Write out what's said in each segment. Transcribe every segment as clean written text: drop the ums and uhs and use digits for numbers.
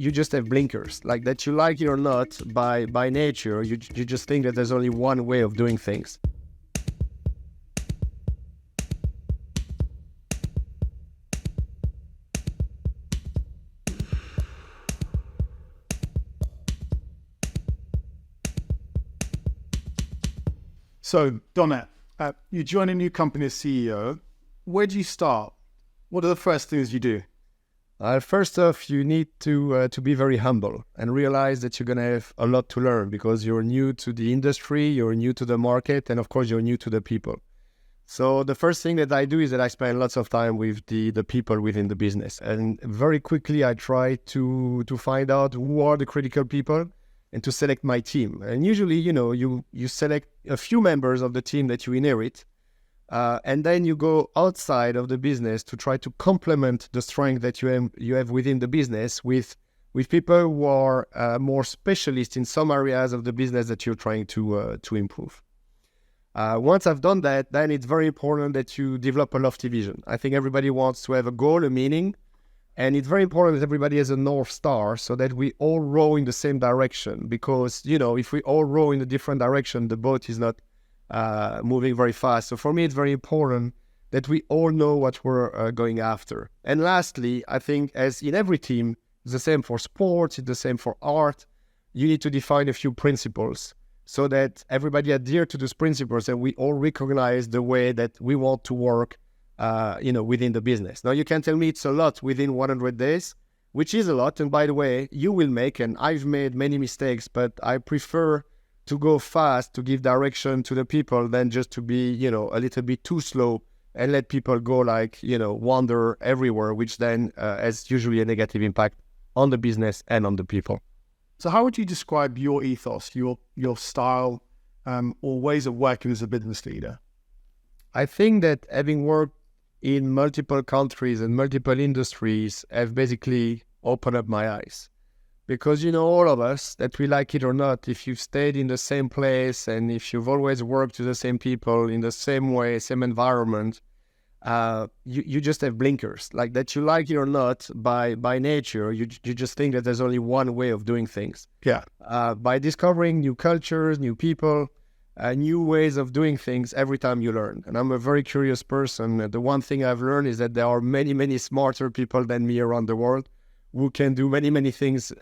you just have blinkers, like that you like it or not, by nature, you just think that there's only one way of doing things. So, Donat, you join a new company as CEO. Where do you start? What are the first things you do? First off, you need to be very humble and realize that you're going to have a lot to learn because you're new to the industry, you're new to the market, and of course, you're new to the people. So the first thing that I do is that I spend lots of time with the people within the business. And very quickly, I try to find out who are the critical people and to select my team. And usually, you select a few members of the team that you inherit. And then you go outside of the business to try to complement the strength that you have within the business with people who are more specialists in some areas of the business that you're trying to improve. Once I've done that, then it's very important that you develop a lofty vision. I think everybody wants to have a goal, a meaning, and it's very important that everybody has a North Star so that we all row in the same direction. Because, if we all row in a different direction, the boat is not moving very fast. So for me, it's very important that we all know what we're going after. And lastly, I think as in every team, it's the same for sports, it's the same for art, you need to define a few principles so that everybody adhere to those principles and we all recognize the way that we want to work within the business. Now, you can tell me it's a lot within 100 days, which is a lot. And by the way, you will make, and I've made many mistakes, but I prefer to go fast, to give direction to the people than just to be, a little bit too slow and let people go wander everywhere, which then has usually a negative impact on the business and on the people. So how would you describe your ethos, your style, or ways of working as a business leader? I think that having worked in multiple countries and multiple industries have basically opened up my eyes. Because, all of us, that we like it or not, if you've stayed in the same place and if you've always worked with the same people in the same way, same environment, you just have blinkers. Like that you like it or not, by nature, you just think that there's only one way of doing things. Yeah. By discovering new cultures, new people, new ways of doing things every time you learn. And I'm a very curious person. The one thing I've learned is that there are many, many smarter people than me around the world who can do many, many things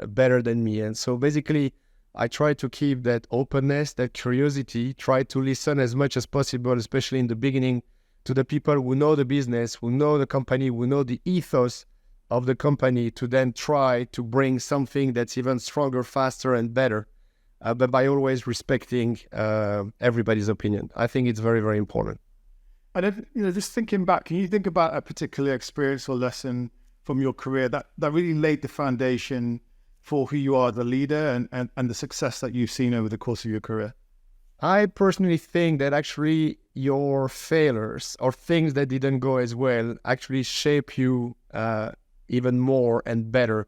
better than me. And so basically, I try to keep that openness, that curiosity, try to listen as much as possible, especially in the beginning, to the people who know the business, who know the company, who know the ethos of the company, to then try to bring something that's even stronger, faster, and better, but by always respecting everybody's opinion. I think it's very, very important. And then, just thinking back, can you think about a particular experience or lesson from your career that really laid the foundation for who you are as a leader and the success that you've seen over the course of your career? I personally think that actually your failures or things that didn't go as well actually shape you even more and better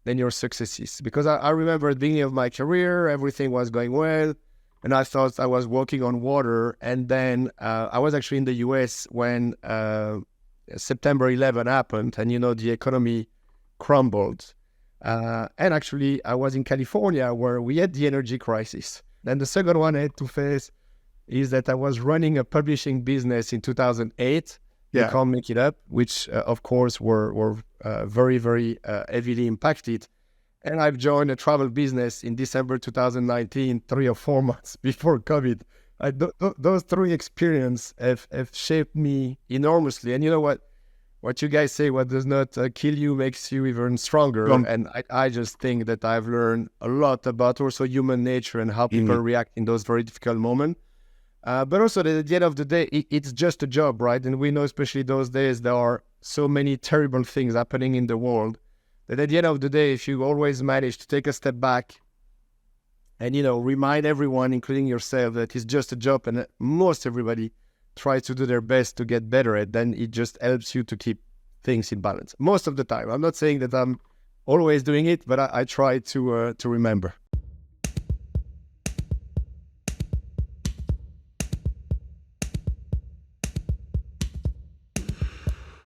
than your successes. Because I remember at the beginning of my career, everything was going well, and I thought I was walking on water. And then I was actually in the US when September 11 happened, and the economy crumbled. And actually, I was in California where we had the energy crisis. Then the second one I had to face is that I was running a publishing business in 2008. Yeah. You can't make it up, which of course were very, very heavily impacted. And I've joined a travel business in December 2019, 3 or 4 months before COVID. Those three experiences have shaped me enormously. And you know what you guys say, what does not kill you makes you even stronger. And I just think that I've learned a lot about also human nature and how people react in those very difficult moments. But also that at the end of the day, it's just a job, right? And we know, especially those days, there are so many terrible things happening in the world that at the end of the day, if you always manage to take a step back and, remind everyone, including yourself, that it's just a job and most everybody tries to do their best to get better at, then it just helps you to keep things in balance most of the time. I'm not saying that I'm always doing it, but I try to remember.